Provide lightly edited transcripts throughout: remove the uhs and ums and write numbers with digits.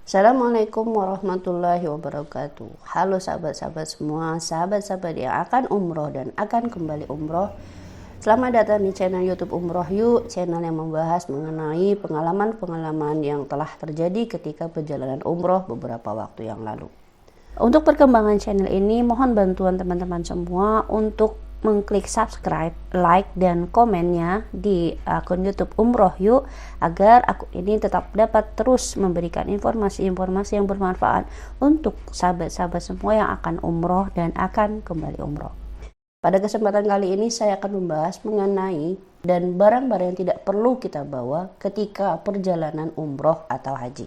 Assalamualaikum warahmatullahi wabarakatuh. Halo sahabat-sahabat semua, sahabat-sahabat yang akan umroh dan akan kembali umroh. Selamat datang di channel YouTube Umroh Yuk, channel yang membahas mengenai pengalaman-pengalaman yang telah terjadi ketika perjalanan umroh beberapa waktu yang lalu. Untuk perkembangan channel ini, mohon bantuan teman-teman semua untuk mengklik subscribe, like, dan komennya di akun YouTube Umroh Yuk agar akun ini tetap dapat terus memberikan informasi-informasi yang bermanfaat untuk sahabat-sahabat semua yang akan umroh dan akan kembali umroh. Pada kesempatan kali ini saya akan membahas mengenai dan barang-barang yang tidak perlu kita bawa ketika perjalanan umroh atau haji.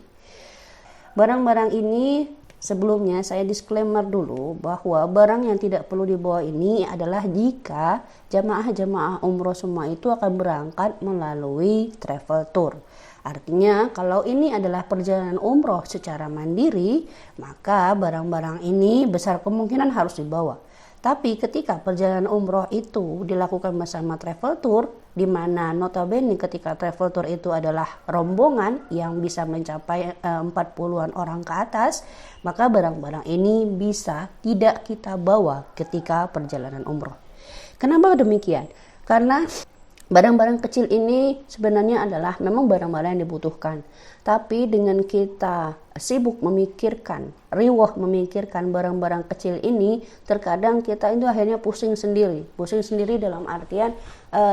Barang-barang ini sebelumnya saya disclaimer dulu bahwa barang yang tidak perlu dibawa ini adalah jika jamaah-jamaah umroh semua itu akan berangkat melalui travel tour. Artinya kalau ini adalah perjalanan umroh secara mandiri, maka barang-barang ini besar kemungkinan harus dibawa. Tapi ketika perjalanan umroh itu dilakukan bersama travel tour, di mana notabene ketika travel tour itu adalah rombongan yang bisa mencapai 40-an orang ke atas, maka barang-barang ini bisa tidak kita bawa ketika perjalanan umroh. Kenapa demikian? Karena barang-barang kecil ini sebenarnya adalah memang barang-barang yang dibutuhkan. Tapi dengan kita sibuk memikirkan, riwah memikirkan barang-barang kecil ini, terkadang kita itu akhirnya pusing sendiri. Pusing sendiri dalam artian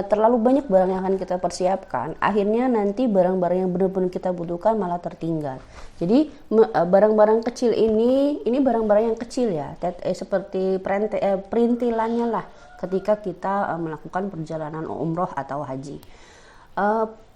terlalu banyak barang yang akan kita persiapkan. Akhirnya nanti barang-barang yang benar-benar kita butuhkan malah tertinggal. Jadi barang-barang kecil ini barang-barang yang kecil ya, seperti perintilannya lah ketika kita melakukan perjalanan umroh atau haji.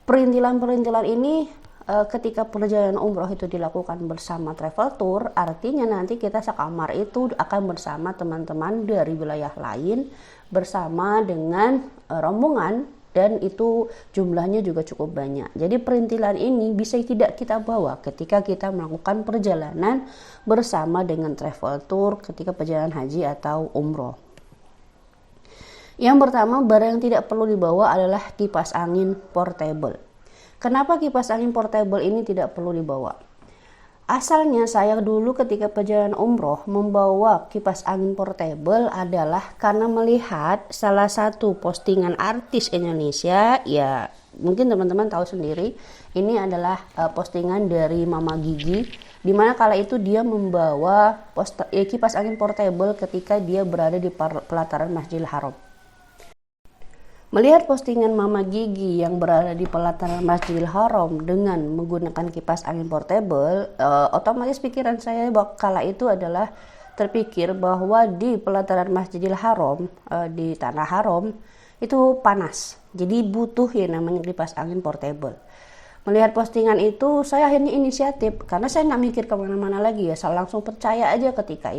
Perintilan-perintilan ini ketika perjalanan umroh itu dilakukan bersama travel tour, artinya nanti kita sekamar itu akan bersama teman-teman dari wilayah lain bersama dengan rombongan, dan itu jumlahnya juga cukup banyak. Jadi perintilan ini bisa tidak kita bawa ketika kita melakukan perjalanan bersama dengan travel tour ketika perjalanan haji atau umroh. Yang pertama, barang yang tidak perlu dibawa adalah kipas angin portable. Kenapa kipas angin portable ini tidak perlu dibawa? Asalnya saya dulu ketika perjalanan umroh membawa kipas angin portable adalah karena melihat salah satu postingan artis Indonesia, ya mungkin teman-teman tahu sendiri, ini adalah postingan dari Mama Gigi, di mana kala itu dia membawa kipas angin portable ketika dia berada di pelataran Masjidil Haram. Melihat postingan Mama Gigi yang berada di pelataran Masjidil Haram dengan menggunakan kipas angin portable, otomatis pikiran saya kala itu adalah terpikir bahwa di pelataran Masjidil Haram, di Tanah Haram, itu panas. Jadi butuh yang namanya kipas angin portable. Melihat postingan itu, saya akhirnya inisiatif, karena saya nggak mikir kemana-mana lagi ya, saya langsung percaya aja ketika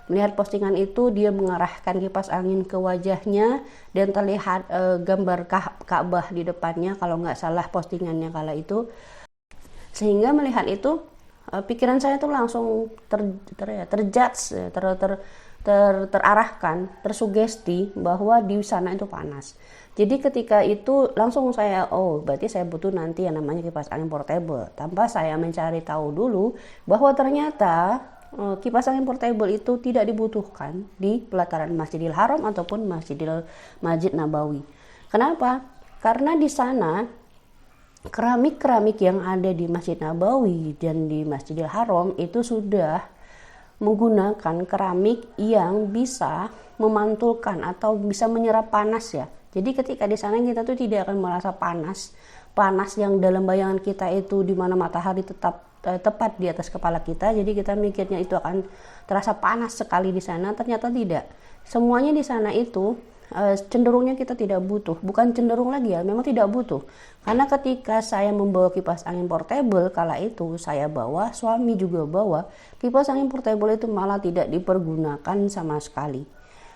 melihat postingan itu, dia mengarahkan kipas angin ke wajahnya dan terlihat gambar Ka'bah di depannya, kalau nggak salah postingannya kala itu. Sehingga melihat itu, pikiran saya tuh langsung terarahkan, tersugesti bahwa di sana itu panas. Jadi ketika itu langsung saya, berarti saya butuh nanti yang namanya kipas angin portable, tanpa saya mencari tahu dulu bahwa ternyata kipas angin portable itu tidak dibutuhkan di pelataran Masjidil Haram ataupun Masjid Nabawi. Kenapa? Karena di sana keramik-keramik yang ada di Masjid Nabawi dan di Masjidil Haram itu sudah menggunakan keramik yang bisa memantulkan atau bisa menyerap panas ya. Jadi ketika di sana kita tuh tidak akan merasa panas yang dalam bayangan kita itu di mana matahari tepat di atas kepala kita. Jadi kita mikirnya itu akan terasa panas sekali di sana, ternyata tidak. Semuanya di sana itu cenderungnya kita tidak butuh, bukan cenderung lagi ya, memang tidak butuh. Karena ketika saya membawa kipas angin portable kala itu saya bawa, suami juga bawa, kipas angin portable itu malah tidak dipergunakan sama sekali.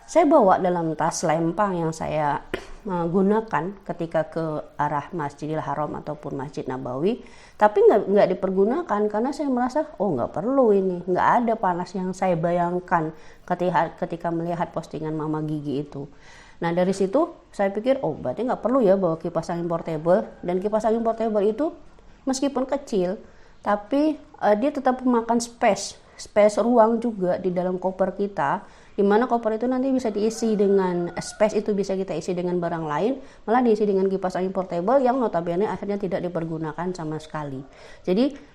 Saya bawa dalam tas lempang yang saya gunakan ketika ke arah Masjidil Haram ataupun Masjid Nabawi, tapi nggak dipergunakan karena saya merasa nggak perlu ini, nggak ada panas yang saya bayangkan ketika melihat postingan Mama Gigi itu. Nah dari situ saya pikir berarti nggak perlu ya bawa kipas angin portable, dan kipas angin portable itu meskipun kecil tapi dia tetap memakan space ruang juga di dalam koper kita, di mana koper itu nanti bisa diisi dengan space, itu bisa kita isi dengan barang lain, malah diisi dengan kipas angin portable yang notabene akhirnya tidak dipergunakan sama sekali. Jadi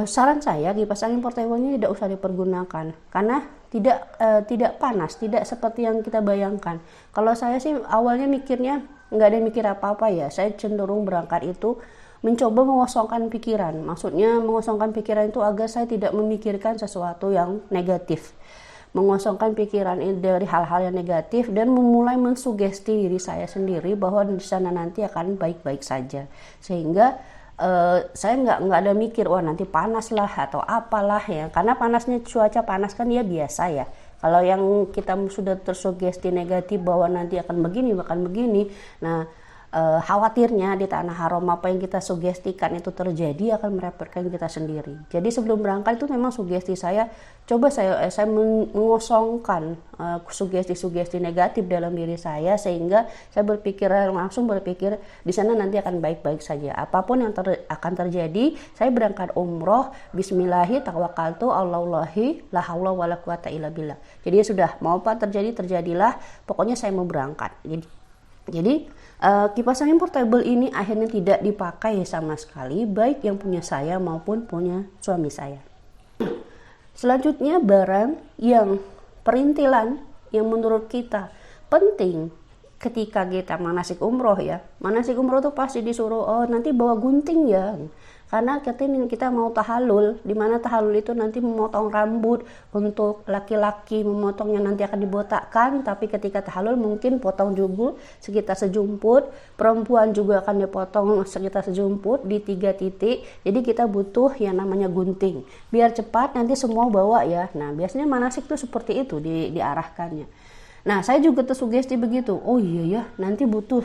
saran saya kipas angin portable-nya tidak usah dipergunakan karena tidak panas, tidak seperti yang kita bayangkan. Kalau saya sih awalnya mikirnya nggak ada mikir apa-apa ya, saya cenderung berangkat itu mencoba mengosongkan pikiran. Maksudnya mengosongkan pikiran itu agar saya tidak memikirkan sesuatu yang negatif, mengosongkan pikiran dari hal-hal yang negatif dan memulai mensugesti diri saya sendiri bahwa di sana nanti akan baik-baik saja. Sehingga saya nggak ada mikir wah nanti panas lah atau apalah ya, karena panasnya, cuaca panas kan ya biasa ya. Kalau yang kita sudah tersugesti negatif bahwa nanti akan begini, nah khawatirnya di tanah haram apa yang kita sugestikan itu terjadi akan merepotkan kita sendiri. Jadi sebelum berangkat itu memang sugesti saya, coba saya mengosongkan sugesti-sugesti negatif dalam diri saya, sehingga saya langsung berpikir di sana nanti akan baik-baik saja. Apapun yang akan terjadi, saya berangkat umroh bismillahi tawakkaltu alallahi la haula wala quwata illa billah. Jadi sudah mau apa terjadi terjadilah, pokoknya saya mau berangkat. Jadi kipas angin portable ini akhirnya tidak dipakai sama sekali, baik yang punya saya maupun punya suami saya. Selanjutnya barang yang perintilan yang menurut kita penting ketika kita manasik umroh ya. Manasik umroh tuh pasti disuruh nanti bawa gunting ya. Karena kita mau tahallul, di mana tahallul itu nanti memotong rambut. Untuk laki-laki memotongnya nanti akan dibotakkan, tapi ketika tahallul mungkin potong juga sekitar sejumput. Perempuan juga akan dipotong sekitar sejumput di 3 titik. Jadi kita butuh yang namanya gunting. Biar cepat nanti semua bawa ya. Nah, biasanya manasik tuh seperti itu diarahkannya. Nah, saya juga tersugesti begitu. Oh iya ya, nanti butuh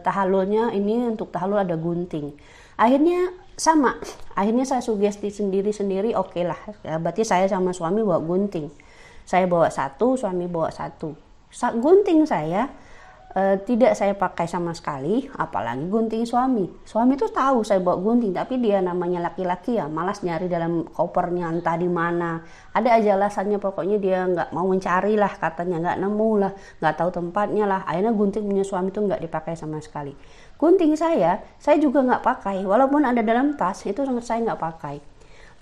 tahallulnya ini, untuk tahallul ada gunting. Akhirnya saya sugesti sendiri, oke lah, berarti saya sama suami bawa gunting. Saya bawa satu, suami bawa satu. Gunting saya tidak saya pakai sama sekali, apalagi gunting suami. Suami tuh tahu saya bawa gunting, tapi dia namanya laki-laki ya, malas nyari dalam kopernya entah di mana. Ada aja alasannya, pokoknya dia nggak mau mencari lah, katanya nggak nemu lah, nggak tahu tempatnya lah. Akhirnya gunting punya suami tuh nggak dipakai sama sekali. Gunting saya juga nggak pakai, walaupun ada dalam tas itu saya nggak pakai.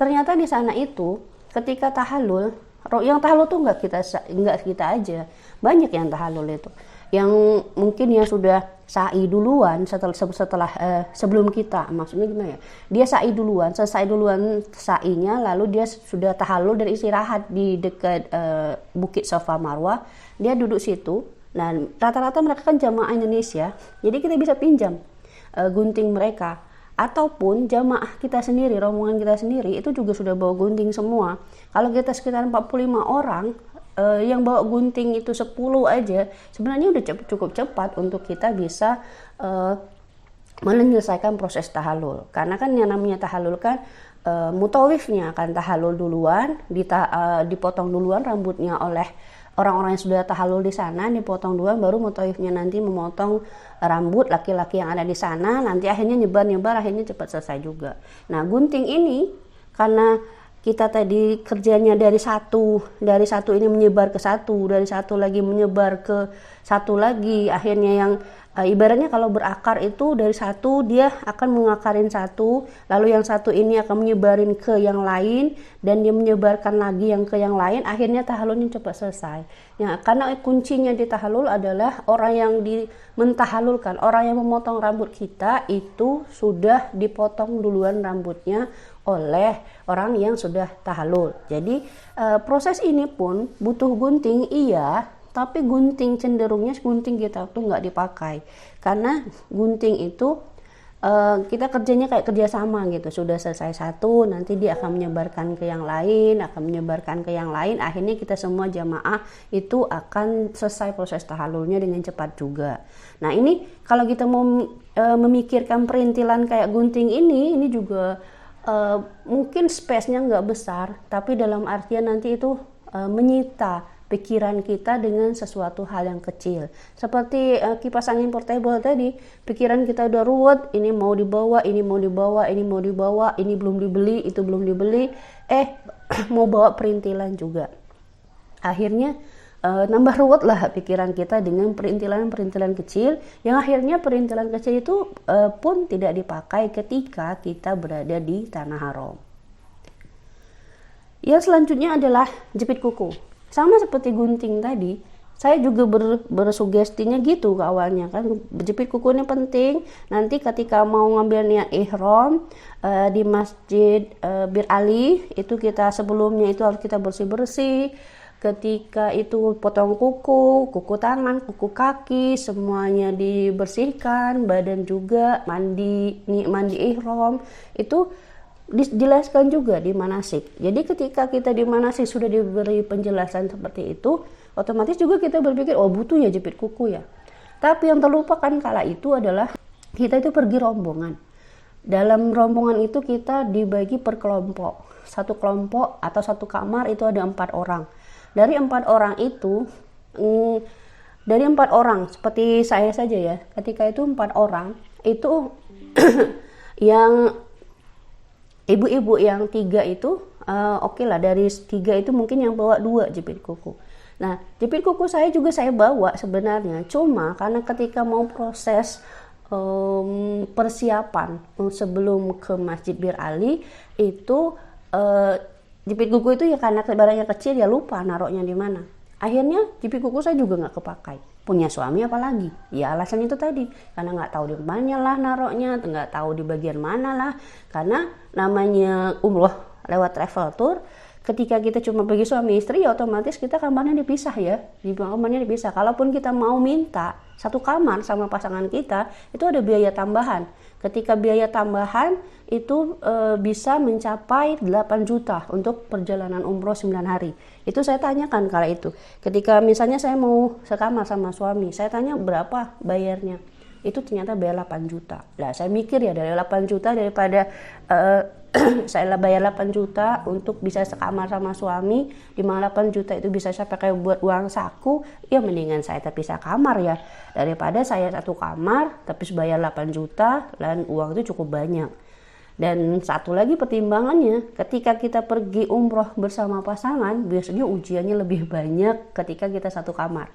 Ternyata di sana itu ketika tahallul, yang tahallul tuh nggak kita aja, banyak yang tahallul itu, yang mungkin yang sudah sa'i duluan sebelum kita, maksudnya gimana ya? Dia sa'i duluan, selesai duluan sa'inya, lalu dia sudah tahallul dan istirahat di dekat Bukit Safa Marwah. Dia duduk situ. Nah, rata-rata mereka kan jamaah Indonesia, jadi kita bisa pinjam gunting mereka. Ataupun jamaah kita sendiri, rombongan kita sendiri, itu juga sudah bawa gunting semua. Kalau kita sekitar 45 orang, yang bawa gunting itu 10 aja, sebenarnya udah cukup cepat untuk kita bisa menyelesaikan proses tahallul. Karena kan yang namanya tahallul kan mutawifnya akan tahallul duluan, dipotong duluan rambutnya oleh orang-orang yang sudah tahallul di sana, dipotong duluan, baru mutawifnya nanti memotong rambut laki-laki yang ada di sana, nanti akhirnya nyebar, akhirnya cepat selesai juga. Nah, gunting ini karena kita tadi kerjanya dari satu ini menyebar ke satu, dari satu lagi menyebar ke satu lagi, akhirnya yang ibaratnya kalau berakar itu dari satu dia akan mengakarin satu, lalu yang satu ini akan menyebarin ke yang lain, dan dia menyebarkan lagi yang ke yang lain, akhirnya tahallulnya cepat selesai. Ya, karena kuncinya di tahallul adalah orang yang mentahallulkan, orang yang memotong rambut kita itu sudah dipotong duluan rambutnya oleh orang yang sudah tahallul. Jadi proses ini pun butuh gunting, iya, tapi cenderungnya gunting kita tuh nggak dipakai, karena gunting itu kita kerjanya kayak kerjasama gitu. Sudah selesai satu, nanti dia akan menyebarkan ke yang lain, akhirnya kita semua jamaah itu akan selesai proses tahallulnya dengan cepat juga. Nah, ini kalau kita mau memikirkan perintilan kayak gunting ini juga mungkin space-nya nggak besar, tapi dalam artian nanti itu menyita pikiran kita dengan sesuatu hal yang kecil. Seperti kipas angin portable tadi, pikiran kita udah ruwet, ini mau dibawa, ini mau dibawa, ini mau dibawa, ini belum dibeli, itu belum dibeli, mau bawa perintilan juga. Akhirnya nambah ruwet lah pikiran kita dengan perintilan-perintilan kecil, yang akhirnya perintilan kecil itu pun tidak dipakai ketika kita berada di tanah haram. Yang selanjutnya adalah jepit kuku. Sama seperti gunting tadi, saya juga bersugestinya gitu ke awalnya kan, jepit kuku ini penting. Nanti ketika mau ngambil niat ihram di Masjid Bir Ali, itu kita sebelumnya itu harus kita bersih-bersih. Ketika itu potong kuku tangan, kuku kaki, semuanya dibersihkan, badan juga mandi ihram, itu dijelaskan juga di manasik. Jadi ketika kita di manasik sudah diberi penjelasan seperti itu, otomatis juga kita berpikir, oh butuh ya jepit kuku ya. Tapi yang terlupakan kala itu adalah kita itu pergi rombongan. Dalam rombongan itu kita dibagi per kelompok. Satu kelompok atau satu kamar itu ada 4 orang. Dari 4 orang itu, seperti saya saja ya, ketika itu 4 orang, itu yang ibu-ibu yang 3 itu oke lah, dari 3 itu mungkin yang bawa 2 jepit kuku. Nah, jepit kuku saya juga saya bawa sebenarnya, cuma karena ketika mau proses persiapan sebelum ke Masjid Bir Ali itu jepit kuku itu ya karena barangnya kecil ya lupa naruhnya di mana. Akhirnya jepit kuku saya juga nggak kepakai. Punya suami apalagi, ya alasan itu tadi, karena nggak tahu di mana lah naruhnya, nggak tahu di bagian mana lah, karena namanya umroh lewat travel tour, ketika kita cuma pergi suami istri ya otomatis kita kamarnya dipisah ya, kamarnya dipisah. Kalaupun kita mau minta satu kamar sama pasangan kita, itu ada biaya tambahan. Ketika biaya tambahan itu bisa mencapai 8 juta untuk perjalanan umroh 9 hari. Itu saya tanyakan kala itu. Ketika misalnya saya mau sekamar sama suami, saya tanya berapa bayarnya. Itu ternyata bayar 8 juta. Nah, saya mikir ya dari 8 juta daripada saya bayar 8 juta untuk bisa sekamar sama suami, di mana 8 juta itu bisa saya pakai buat uang saku, ya mendingan saya terpisah kamar ya, daripada saya satu kamar tapi bayar 8 juta dan uang itu cukup banyak. Dan satu lagi pertimbangannya, ketika kita pergi umroh bersama pasangan, biasanya ujiannya lebih banyak ketika kita satu kamar.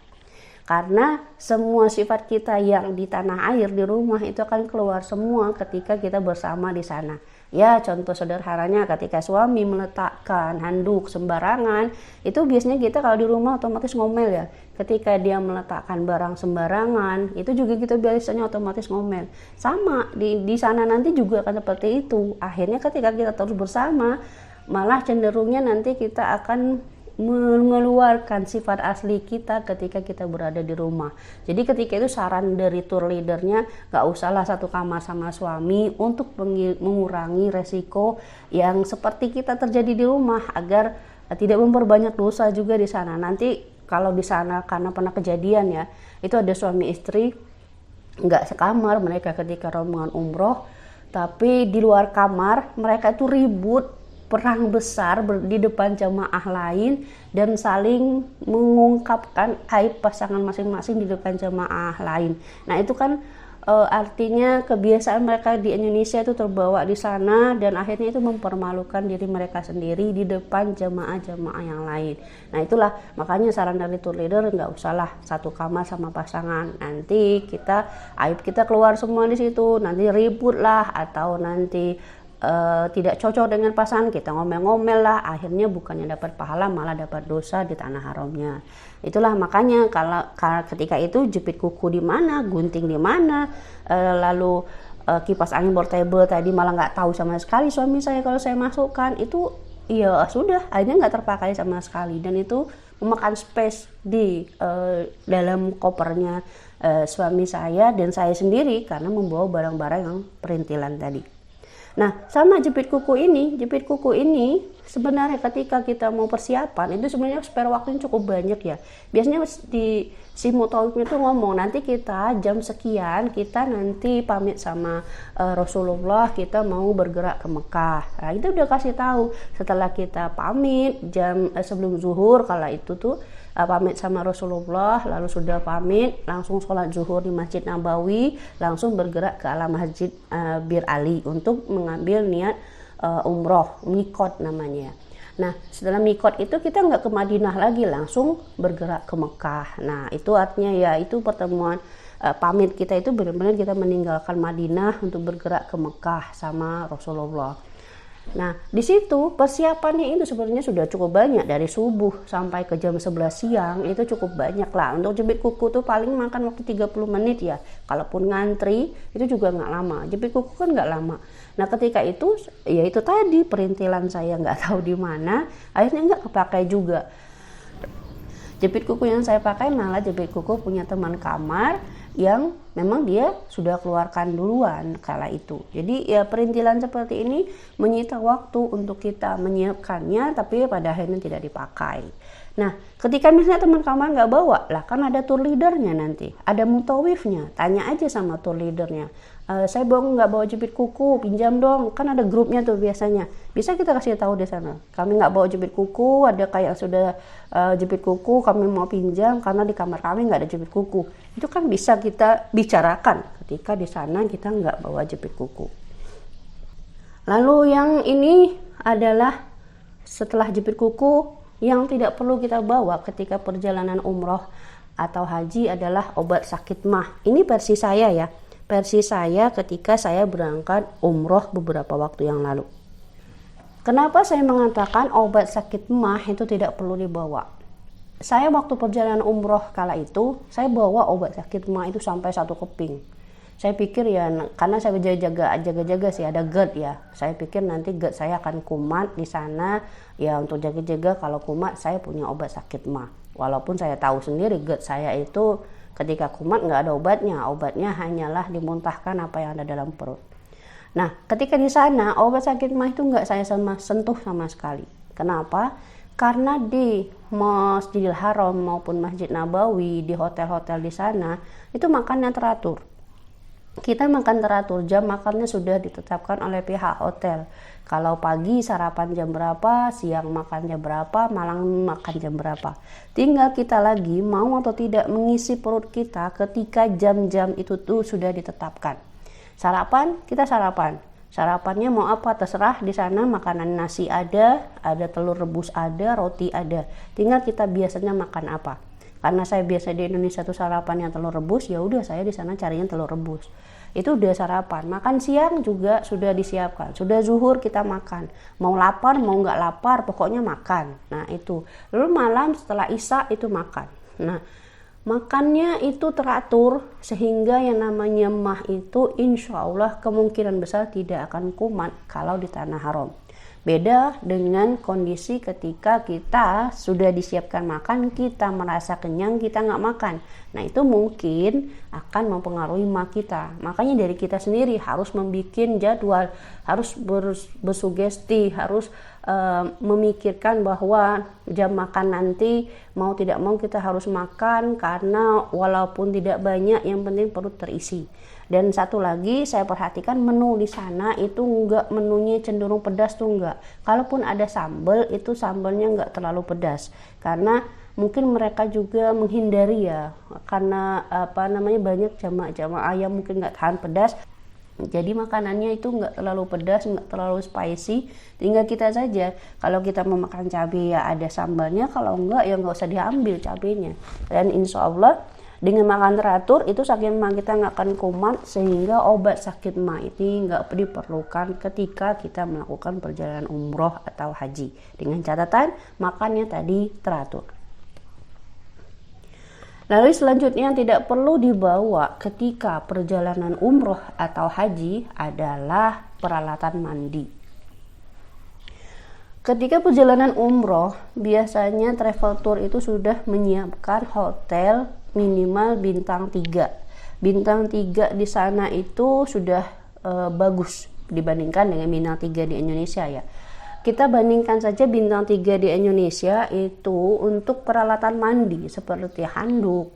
Karena semua sifat kita yang di tanah air, di rumah itu akan keluar semua ketika kita bersama di sana. Ya, contoh sederhananya ketika suami meletakkan handuk sembarangan, itu biasanya kita kalau di rumah otomatis ngomel ya. Ketika dia meletakkan barang sembarangan, itu juga kita biasanya otomatis ngomel. Sama, di sana nanti juga akan seperti itu. Akhirnya ketika kita terus bersama, malah cenderungnya nanti kita akan mengeluarkan sifat asli kita ketika kita berada di rumah. Jadi ketika itu saran dari tour leadernya, gak usahlah satu kamar sama suami untuk mengurangi resiko yang seperti kita terjadi di rumah, agar tidak memperbanyak dosa juga di sana. Nanti kalau di sana karena pernah kejadian ya, itu ada suami istri gak sekamar mereka ketika rombongan umroh, tapi di luar kamar mereka itu ribut, perang besar di depan jamaah lain dan saling mengungkapkan aib pasangan masing-masing di depan jamaah lain. Nah itu kan artinya kebiasaan mereka di Indonesia itu terbawa di sana, dan akhirnya itu mempermalukan diri mereka sendiri di depan jamaah-jamaah yang lain. Nah itulah makanya saran dari tour leader, nggak usahlah satu kamar sama pasangan, nanti aib kita keluar semua di situ, nanti ribut lah, atau nanti tidak cocok dengan pasangan kita, ngomel-ngomel lah, akhirnya bukannya dapat pahala malah dapat dosa di tanah haramnya. Itulah makanya kalau ketika itu jepit kuku di mana, gunting di mana, lalu kipas angin portable tadi malah nggak tahu sama sekali suami saya kalau saya masukkan, itu ya sudah akhirnya nggak terpakai sama sekali, dan itu memakan space di dalam kopernya suami saya dan saya sendiri karena membawa barang-barang yang perintilan tadi. Nah, sama jepit kuku ini sebenarnya ketika kita mau persiapan itu sebenarnya spare waktunya cukup banyak ya. Biasanya di Simutolk itu ngomong nanti kita jam sekian kita nanti pamit sama Rasulullah, kita mau bergerak ke Mekah. Nah, itu udah kasih tahu setelah kita pamit jam sebelum zuhur, kalau itu tuh pamit sama Rasulullah, lalu sudah pamit langsung sholat zuhur di Masjid Nabawi, langsung bergerak ke alam masjid Bir Ali untuk mengambil niat umroh, mikot namanya. Nah, setelah mikot itu kita nggak ke Madinah lagi, langsung bergerak ke Mekah. Nah, itu artinya ya itu pertemuan pamit kita itu benar-benar kita meninggalkan Madinah untuk bergerak ke Mekah sama Rasulullah. Nah, di situ persiapannya itu sebenarnya sudah cukup banyak, dari subuh sampai ke jam 11 siang itu cukup banyak lah. Untuk jepit kuku tuh paling makan waktu 30 menit ya. Kalaupun ngantri itu juga nggak lama. Jepit kuku kan nggak lama. Nah, ketika itu ya itu tadi perintilan saya nggak tahu di mana, akhirnya nggak kepakai juga. Jepit kuku yang saya pakai malah jepit kuku punya teman kamar yang memang dia sudah keluarkan duluan kala itu. Jadi ya perintilan seperti ini menyita waktu untuk kita menyiapkannya, tapi pada akhirnya tidak dipakai. Nah, ketika misalnya teman kamar nggak bawa, lah kan ada tour leadernya nanti, ada mutawifnya, tanya aja sama tour leadernya. Saya nggak bawa jepit kuku, pinjam dong, kan ada grupnya tuh biasanya. Bisa kita kasih tahu di sana. Kami nggak bawa jepit kuku, ada kayak sudah jepit kuku, kami mau pinjam karena di kamar kami nggak ada jepit kuku. Itu kan bisa kita bicarakan ketika di sana kita nggak bawa jepit kuku. Lalu yang ini adalah setelah jepit kuku yang tidak perlu kita bawa ketika perjalanan umroh atau haji adalah obat sakit mah. Ini versi saya ya. Versi saya ketika saya berangkat umroh beberapa waktu yang lalu. Kenapa saya mengatakan obat sakit mah itu tidak perlu dibawa? Saya waktu perjalanan umroh kala itu, saya bawa obat sakit mah itu sampai 1 keping. Saya pikir ya, karena saya jaga-jaga sih, ada GERD ya. Saya pikir nanti GERD saya akan kumat di sana. Ya untuk jaga-jaga kalau kumat saya punya obat sakit mah. Walaupun saya tahu sendiri GERD saya itu ketika kumat nggak ada obatnya hanyalah dimuntahkan apa yang ada dalam perut. Nah, ketika di sana obat sakit mah itu nggak saya sentuh sama sekali. Kenapa? Karena di Masjidil Haram maupun Masjid Nabawi, di hotel-hotel di sana itu makannya teratur. Kita makan teratur, jam makannya sudah ditetapkan oleh pihak hotel. Kalau pagi sarapan jam berapa, siang makan jam berapa, malam makan jam berapa. Tinggal kita lagi mau atau tidak mengisi perut kita ketika jam-jam itu tuh sudah ditetapkan. Sarapan, kita sarapan. Sarapannya mau apa terserah, di sana makanan nasi ada telur rebus ada, roti ada. Tinggal kita biasanya makan apa. Karena saya biasa di Indonesia tuh sarapan yang telur rebus, ya udah saya di sana carinya telur rebus. Itu udah sarapan. Makan siang juga sudah disiapkan. Sudah zuhur kita makan. Mau lapar, mau nggak lapar, pokoknya makan. Nah itu. Lalu malam setelah isya itu makan. Nah makannya itu teratur sehingga yang namanya mah itu insya Allah kemungkinan besar tidak akan kumat kalau di tanah haram. Beda dengan kondisi ketika kita sudah disiapkan makan, kita merasa kenyang, kita nggak makan. Nah itu mungkin akan mempengaruhi mah kita. Makanya dari kita sendiri harus membuat jadwal, harus bersugesti, harus memikirkan bahwa jam makan nanti mau tidak mau kita harus makan karena walaupun tidak banyak yang penting perut terisi. Dan satu lagi saya perhatikan menu di sana itu enggak, menunya cenderung pedas tuh enggak. Kalaupun ada sambal itu sambalnya enggak terlalu pedas karena mungkin mereka juga menghindari ya, karena banyak jamaah yang mungkin enggak tahan pedas. Jadi makanannya itu enggak terlalu pedas, enggak terlalu spicy. Tinggal kita saja. Kalau kita mau makan cabai ya ada sambalnya, kalau enggak ya enggak usah diambil cabainya. Dan insya Allah dengan makan teratur itu sakit mah kita nggak akan kumat, sehingga obat sakit mah ini nggak diperlukan ketika kita melakukan perjalanan umroh atau haji. Dengan catatan makannya tadi teratur. Lalu selanjutnya yang tidak perlu dibawa ketika perjalanan umroh atau haji adalah peralatan mandi. Ketika perjalanan umroh, biasanya travel tour itu sudah menyiapkan hotel minimal bintang 3. Bintang 3 di sana itu sudah bagus dibandingkan dengan bintang 3 di Indonesia ya. Kita bandingkan saja bintang 3 di Indonesia itu untuk peralatan mandi seperti handuk,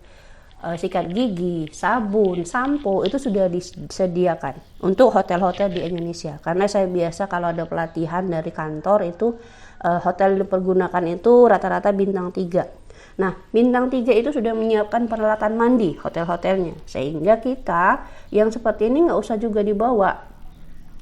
sikat gigi, sabun, sampo itu sudah disediakan untuk hotel-hotel di Indonesia. Karena saya biasa kalau ada pelatihan dari kantor itu hotel yang dipergunakan itu rata-rata bintang 3. Nah, bintang 3 itu sudah menyiapkan peralatan mandi hotel-hotelnya, sehingga kita yang seperti ini nggak usah juga dibawa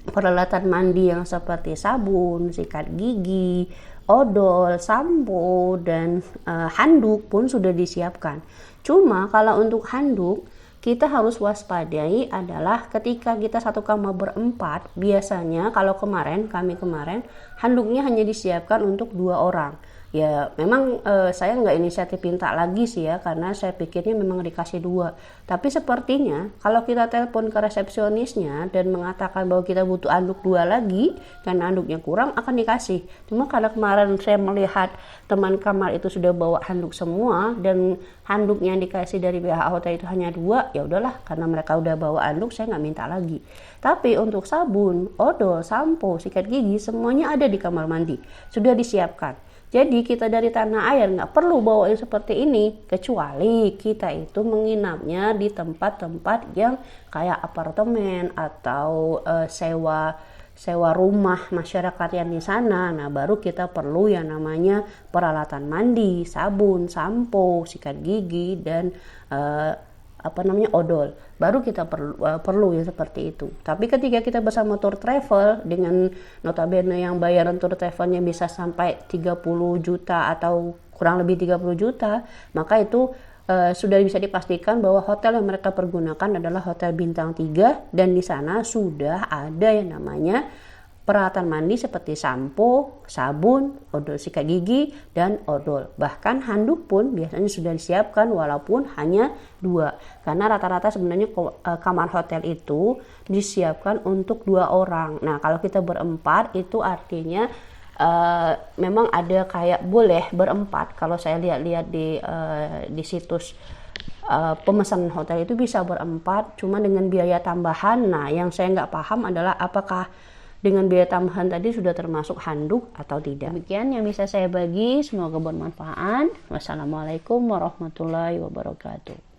peralatan mandi yang seperti sabun, sikat gigi, odol, sampo, dan handuk pun sudah disiapkan. Cuma kalau untuk handuk, kita harus waspadai adalah ketika kita satu kamar berempat, biasanya kalau kami kemarin handuknya hanya disiapkan untuk 2 orang. Ya memang saya nggak inisiatif minta lagi sih ya, karena saya pikirnya memang dikasih 2. Tapi sepertinya kalau kita telepon ke resepsionisnya dan mengatakan bahwa kita butuh handuk 2 lagi karena handuknya kurang, akan dikasih. Cuma karena kemarin saya melihat teman kamar itu sudah bawa handuk semua dan handuk yang dikasih dari pihak hotel itu hanya 2, ya udahlah, karena mereka udah bawa handuk saya nggak minta lagi. Tapi untuk sabun, odol, sampo, sikat gigi semuanya ada di kamar mandi, sudah disiapkan. Jadi kita dari tanah air nggak perlu bawa yang seperti ini, kecuali kita itu menginapnya di tempat-tempat yang kayak apartemen atau sewa rumah masyarakat yang di sana. Nah baru kita perlu yang namanya peralatan mandi, sabun, sampo, sikat gigi, dan odol. Baru kita perlu yang seperti itu. Tapi ketika kita bersama tour travel dengan notabene yang bayaran tour travelnya bisa sampai 30 juta atau kurang lebih 30 juta, maka itu sudah bisa dipastikan bahwa hotel yang mereka pergunakan adalah hotel bintang 3, dan di sana sudah ada yang namanya peralatan mandi seperti sampo, sabun, odol sikat gigi, dan odol. Bahkan handuk pun biasanya sudah disiapkan walaupun hanya 2. Karena rata-rata sebenarnya kamar hotel itu disiapkan untuk 2 orang. Nah kalau kita berempat itu artinya memang ada kayak boleh berempat. Kalau saya lihat-lihat di situs pemesanan hotel itu bisa berempat, cuma dengan biaya tambahan. Nah yang saya nggak paham adalah apakah dengan biaya tambahan tadi sudah termasuk handuk atau tidak. Demikian yang bisa saya bagi, semoga bermanfaat. Wassalamualaikum warahmatullahi wabarakatuh.